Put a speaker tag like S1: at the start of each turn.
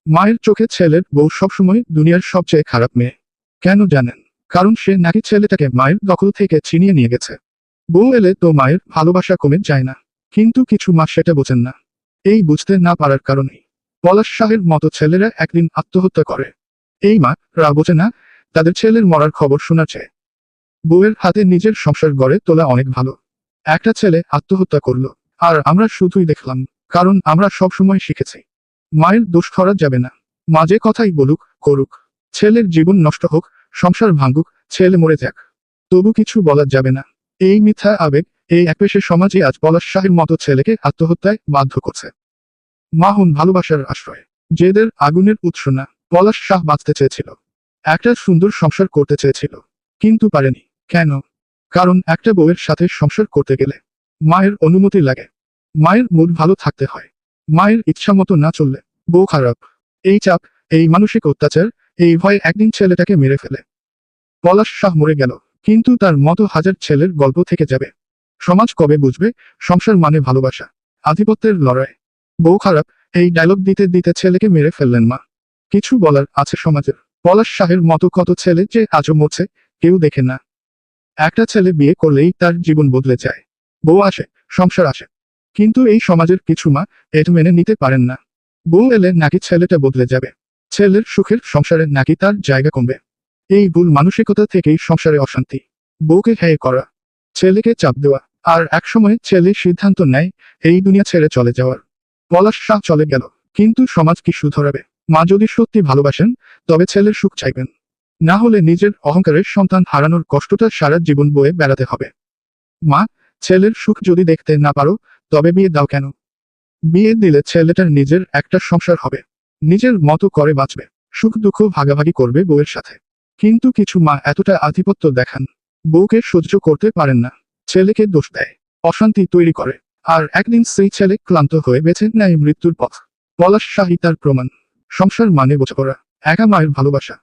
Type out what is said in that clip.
S1: মায়ের চোখে ছেলের বউ সবসময় দুনিয়ার সবচেয়ে খারাপ মেয়ে। কেন জানেন? কারণ সে নাকি ছেলেটাকে মায়ের দখল থেকে ছিনিয়ে নিয়ে গেছে। বউ এলে তো মায়ের ভালোবাসা কমে যায় না, কিন্তু কিছু মা সেটা বোঝেন না। এই বুঝতে না পারার কারণেই পলাশ শাহের মতো ছেলেরা একদিন আত্মহত্যা করে। এই মা রা বোঝে না, তাদের ছেলের মরার খবর শোনার চেয়ে বউয়ের হাতে নিজের সংসার গড়ে তোলা অনেক ভালো। একটা ছেলে আত্মহত্যা করলো, আর আমরা শুধুই দেখলাম, কারণ আমরা সবসময় শিখেছি মায়ের দোষ ধরা যাবে না। মা যে কথাই বলুক করুক, ছেলের জীবন নষ্ট হোক, সংসার ভাঙুক, ছেলে মরে যাক, তবু কিছু বলা যাবে না। এই মিথ্যা আবেগ, এই একপেশে সমাজে আজ পলাশ শাহের মতো ছেলেকে আত্মহত্যায় বাধ্য করছে। মা হন ভালোবাসার আশ্রয়, জেদের আগুনের উৎস না। পলাশ শাহ বাঁচতে চেয়েছিল, একটা সুন্দর সংসার করতে চেয়েছিল, কিন্তু পারেনি। কেন? কারণ একটা বউয়ের সাথে সংসার করতে গেলে মায়ের অনুমতি লাগে, মায়ের মুড ভালো থাকতে হয়, মায়ের ইচ্ছা মতো না চললে বউ খারাপ। এই চাপ, এই মানসিক অত্যাচার, এই ভয় একদিন ছেলেটাকে মেরে ফেলে। পলাশ শাহ মরে গেল, কিন্তু তার মতো হাজার ছেলের গল্প থেকে যাবে। সমাজ কবে বুঝবে সংসার মানে ভালোবাসা, আধিপত্যের লড়াই? বউ খারাপ, এই ডায়লগ দিতে দিতে ছেলেকে মেরে ফেললেন মা। কিছু বলার আছে সমাজের? পলাশ শাহের মতো কত ছেলে যে আজও মরছে, কেউ দেখে না। একটা ছেলে বিয়ে করলেই তার জীবন বদলে যায়, বউ আসে, সংসার আসে, কিন্তু এই সমাজের কিছু মা এটা মেনে নিতে পারেন না। বউ এলে নাকি ছেলেটা বদলে যাবে, ছেলের সুখের সংসারে নাকি তার জায়গা কমবে। এই ভুল মানসিকতা থেকেই সংসারে অশান্তি। বউকে হেয় করা, ছেলেকে চাপ দেওয়া, আর একসময় ছেলে সিদ্ধান্ত নেয় এই দুনিয়া ছেড়ে চলে যাওয়ার। পলাশ শাহ চলে গেল, কিন্তু সমাজ কি শুধরাবে? মা যদি সত্যি ভালোবাসেন, তবে ছেলের সুখ চাইবেন, না হলে নিজের অহংকারের সন্তান হারানোর কষ্টটা সারা জীবন বয়ে বেড়াতে হবে। মা, ছেলের সুখ যদি দেখতে না পারো, তবে বিয়ে দাও কেন? বিয়ে দিলে ছেলেটার নিজের একটা সংসার হবে, নিজের মতো করে বাঁচবে, সুখ দুঃখ ভাগাভাগি করবে বউয়ের সাথে। কিন্তু কিছু মা এতটা আধিপত্য দেখান, বউকে সহ্য করতে পারেন না, ছেলেকে দোষ দেয়, অশান্তি তৈরি করে, আর একদিন সেই ছেলে ক্লান্ত হয়ে বেছে নেয় মৃত্যুর পথ। পলাশ শাহী তার প্রমাণ। সংসার মানে বোঝাপড়া, একা মায়ের ভালোবাসা,